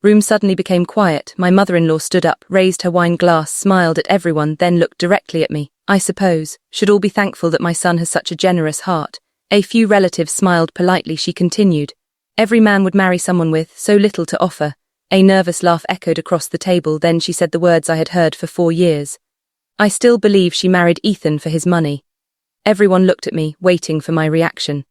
Room suddenly became quiet. My mother-in-law stood up, raised her wine glass, smiled at everyone, then looked directly at me. I suppose, should all be thankful that my son has such a generous heart. A few relatives smiled politely. She continued. Every man would marry someone with so little to offer. A nervous laugh echoed across the table. Then she said the words I had heard for 4 years. I still believe she married Ethan for his money. Everyone looked at me, waiting for my reaction.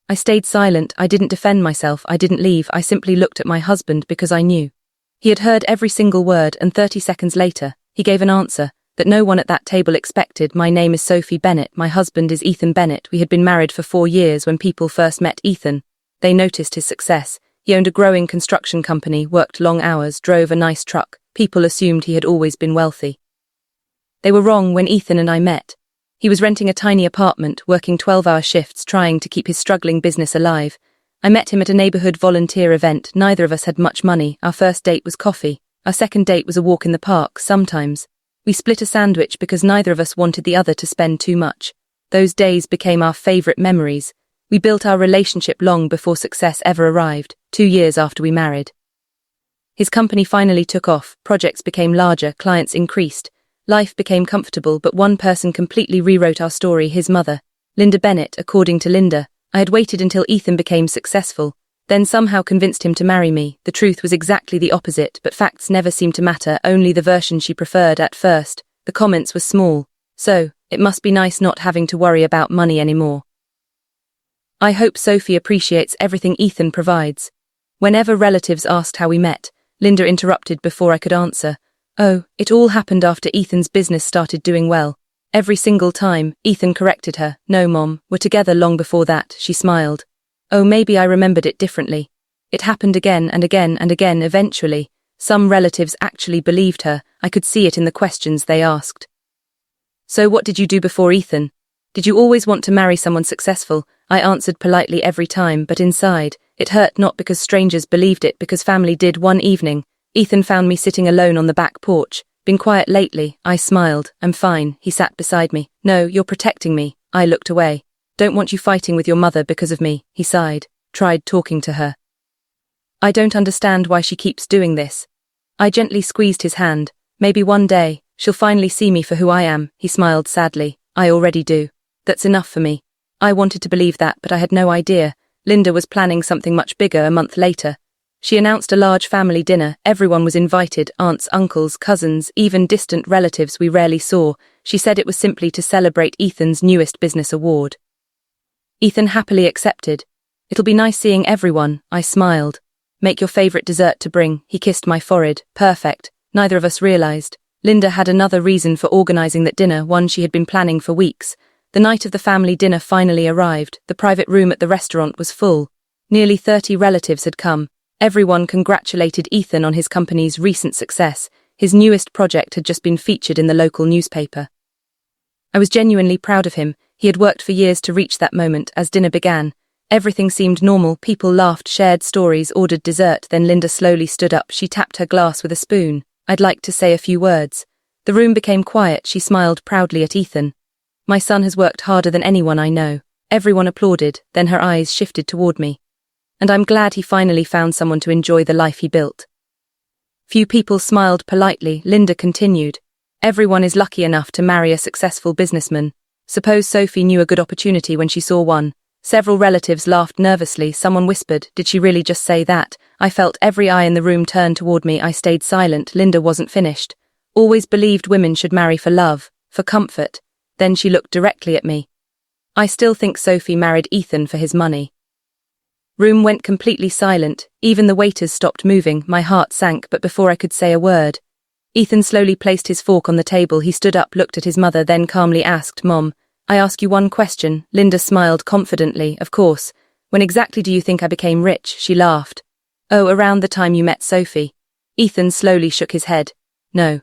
I stayed silent. I didn't defend myself. I didn't leave. I simply looked at my husband because I knew. He had heard every single word, and 30 seconds later, he gave an answer that no one at that table expected. My name is Sophie Bennett. My husband is Ethan Bennett. We had been married for 4 years. When people first met Ethan, they noticed his success. He owned a growing construction company, worked long hours, drove a nice truck. People assumed he had always been wealthy. They were wrong. When Ethan and I met, he was renting a tiny apartment, working 12-hour shifts, trying to keep his struggling business alive. I met him at a neighborhood volunteer event. Neither of us had much money. Our first date was coffee. Our second date was a walk in the park. Sometimes we split a sandwich because neither of us wanted the other to spend too much. Those days became our favorite memories. We built our relationship long before success ever arrived, 2 years after we married. His company finally took off. Projects became larger, clients increased. Life became comfortable, but one person completely rewrote our story: his mother, Linda Bennett. According to Linda, I had waited until Ethan became successful, then somehow convinced him to marry me. The truth was exactly the opposite, but facts never seemed to matter, only the version she preferred at first. The comments were small, so it must be nice not having to worry about money anymore. I hope Sophie appreciates everything Ethan provides. Whenever relatives asked how we met, Linda interrupted before I could answer. Oh, it all happened after Ethan's business started doing well. Every single time, Ethan corrected her. No, Mom, we're together long before that. She smiled. Oh, maybe I remembered it differently. It happened again and again and again. Eventually, some relatives actually believed her. I could see it in the questions they asked. So what did you do before Ethan? Did you always want to marry someone successful? I answered politely every time, but inside, it hurt, not because strangers believed it, because family did. One evening, Ethan found me sitting alone on the back porch. Been quiet lately? I smiled. I'm fine. He sat beside me. No, you're protecting me. I looked away. Don't want you fighting with your mother because of me. He sighed. Tried talking to her. I don't understand why she keeps doing this. I gently squeezed his hand. Maybe one day, she'll finally see me for who I am. He smiled sadly. I already do. That's enough for me. I wanted to believe that, but I had no idea. Linda was planning something much bigger. A month later, she announced a large family dinner. Everyone was invited, aunts, uncles, cousins, even distant relatives we rarely saw. She said it was simply to celebrate Ethan's newest business award. Ethan happily accepted. It'll be nice seeing everyone. I smiled. Make your favorite dessert to bring. He kissed my forehead. Perfect. Neither of us realized. Linda had another reason for organizing that dinner, one she had been planning for weeks. The night of the family dinner finally arrived. The private room at the restaurant was full. Nearly 30 relatives had come. Everyone congratulated Ethan on his company's recent success. His newest project had just been featured in the local newspaper. I was genuinely proud of him. He had worked for years to reach that moment. As dinner began, everything seemed normal. People laughed, shared stories, ordered dessert. Then Linda slowly stood up. She tapped her glass with a spoon. I'd like to say a few words. The room became quiet. She smiled proudly at Ethan. My son has worked harder than anyone I know. Everyone applauded. Then her eyes shifted toward me. And I'm glad he finally found someone to enjoy the life he built. Few people smiled politely. Linda continued. Everyone is lucky enough to marry a successful businessman. Suppose Sophie knew a good opportunity when she saw one. Several relatives laughed nervously. Someone whispered, did she really just say that? I felt every eye in the room turn toward me. I stayed silent. Linda wasn't finished. Always believed women should marry for love, for comfort. Then she looked directly at me. I still think Sophie married Ethan for his money. Room went completely silent. Even the waiters stopped moving. My heart sank, but before I could say a word, Ethan slowly placed his fork on the table. He stood up, looked at his mother, then calmly asked, Mom, I ask you one question. Linda smiled confidently. Of course. When exactly do you think I became rich? She laughed. Oh, around the time you met Sophie. Ethan slowly shook his head. No.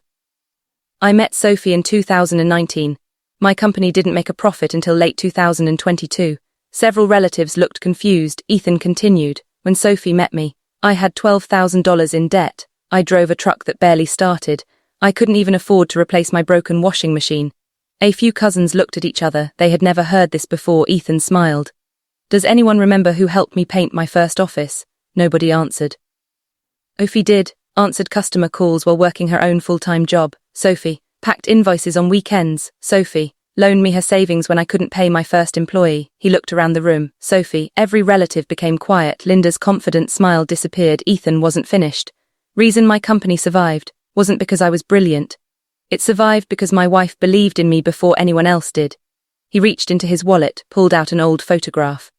I met Sophie in 2019. My company didn't make a profit until late 2022. Several relatives looked confused. Ethan continued. When Sophie met me, I had $12,000 in debt. I drove a truck that barely started. I couldn't even afford to replace my broken washing machine. A few cousins looked at each other. They had never heard this before. Ethan smiled. Does anyone remember who helped me paint my first office? Nobody answered. Sophie did, answered customer calls while working her own full-time job. Sophie packed invoices on weekends. Sophie loaned me her savings when I couldn't pay my first employee. He looked around the room. Sophie, every relative became quiet. Linda's confident smile disappeared. Ethan wasn't finished. Reason my company survived wasn't because I was brilliant. It survived because my wife believed in me before anyone else did. He reached into his wallet, pulled out an old photograph.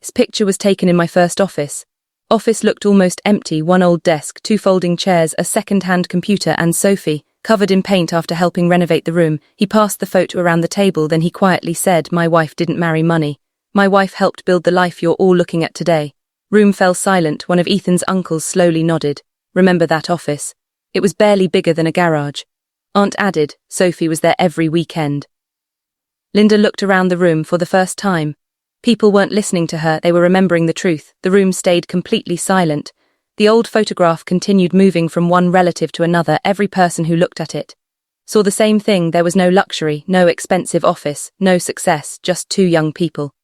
This picture was taken in my first office. Office looked almost empty, one old desk, 2 folding chairs, a second-hand computer, and Sophie, covered in paint after helping renovate the room. He passed the photo around the table, then he quietly said, "My wife didn't marry money. My wife helped build the life you're all looking at today." Room fell silent. One of Ethan's uncles slowly nodded. "Remember that office? It was barely bigger than a garage." Aunt added, "Sophie was there every weekend." Linda looked around the room for the first time. People weren't listening to her, they were remembering the truth. The room stayed completely silent. The old photograph continued moving from one relative to another. Every person who looked at it saw the same thing. There was no luxury, no expensive office, no success, just 2 young people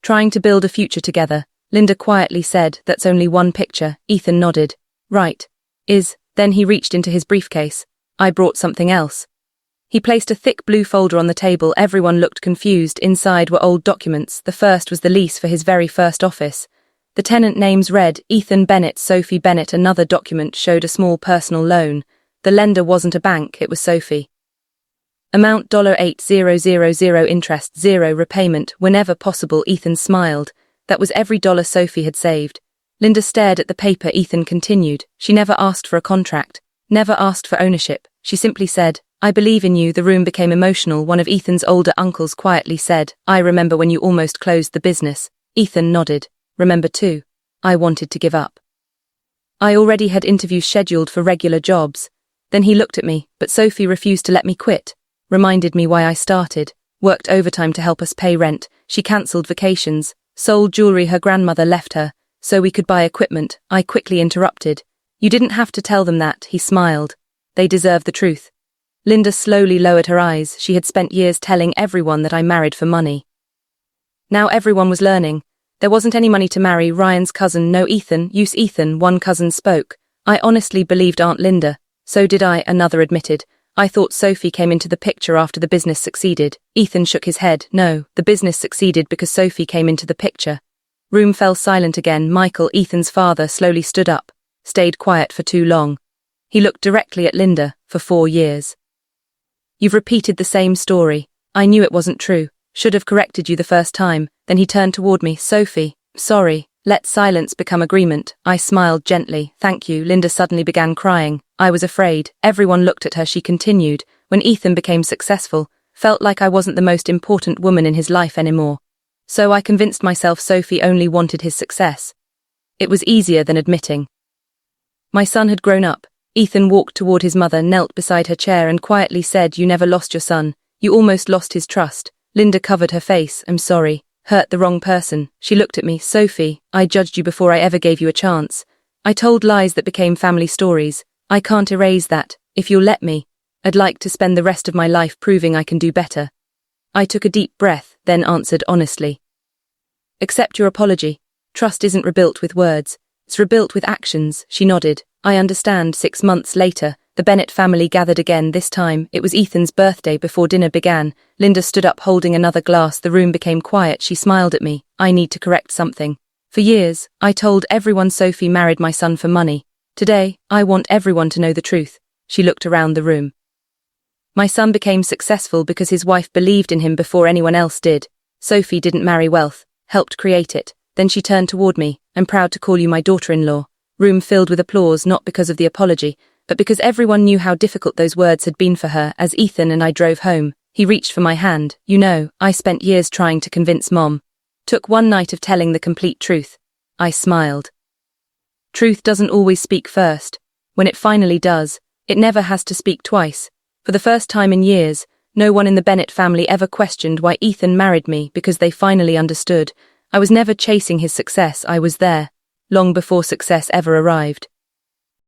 trying to build a future together. Linda quietly said, "That's only one picture." Ethan nodded. "Right. Then he reached into his briefcase. "I brought something else." He placed a thick blue folder on the table. Everyone looked confused. Inside were old documents. The first was the lease for his very first office. The tenant names read, Ethan Bennett, Sophie Bennett. Another document showed a small personal loan. The lender wasn't a bank, it was Sophie. Amount $8,000, interest 0, repayment whenever possible. Ethan smiled. That was every dollar Sophie had saved. Linda stared at the paper. Ethan continued. "She never asked for a contract, never asked for ownership. She simply said, 'I believe in you.'" The room became emotional. One of Ethan's older uncles quietly said, "I remember when you almost closed the business." Ethan nodded. "Remember too. I wanted to give up. I already had interviews scheduled for regular jobs." Then he looked at me, "But Sophie refused to let me quit. Reminded me why I started. Worked overtime to help us pay rent. She cancelled vacations. Sold jewelry her grandmother left her, so we could buy equipment." I quickly interrupted. "You didn't have to tell them that." He smiled. "They deserve the truth." Linda slowly lowered her eyes. She had spent years telling everyone that I married for money. Now everyone was learning. There wasn't any money to marry Ryan's cousin. "No, Ethan, use Ethan," one cousin spoke. "I honestly believed Aunt Linda." "So did I," another admitted. "I thought Sophie came into the picture after the business succeeded." Ethan shook his head. "No, the business succeeded because Sophie came into the picture." Room fell silent again. Michael, Ethan's father, slowly stood up. Stayed quiet for too long. He looked directly at Linda. "For 4 years. You've repeated the same story. I knew it wasn't true. Should have corrected you the first time." Then he turned toward me. "Sophie, sorry. Let silence become agreement." I smiled gently. "Thank you." Linda suddenly began crying. I was afraid. Everyone looked at her. She continued. "When Ethan became successful, felt like I wasn't the most important woman in his life anymore. So I convinced myself Sophie only wanted his success. It was easier than admitting." My son had grown up. Ethan walked toward his mother, knelt beside her chair, and quietly said, "You never lost your son. You almost lost his trust." Linda covered her face. "I'm sorry. Hurt the wrong person." She looked at me. "Sophie, I judged you before I ever gave you a chance. I told lies that became family stories. I can't erase that. If you'll let me, I'd like to spend the rest of my life proving I can do better." I took a deep breath, then answered honestly. "Accept your apology. Trust isn't rebuilt with words. It's rebuilt with actions." She nodded. "I understand." 6 months later, the Bennett family gathered again. This time, it was Ethan's birthday. Before dinner began, Linda stood up holding another glass. The room became quiet. She smiled at me. "I need to correct something. For years, I told everyone Sophie married my son for money. Today, I want everyone to know the truth." She looked around the room. "My son became successful because his wife believed in him before anyone else did. Sophie didn't marry wealth, helped create it." Then she turned toward me. "I'm proud to call you my daughter-in-law." Room filled with applause, not because of the apology, but because everyone knew how difficult those words had been for her. As Ethan and I drove home, he reached for my hand. "You know, I spent years trying to convince Mom. Took one night of telling the complete truth." I smiled. Truth doesn't always speak first. When it finally does, it never has to speak twice. For the first time in years, no one in the Bennett family ever questioned why Ethan married me, because they finally understood. I was never chasing his success. I was there, long before success ever arrived.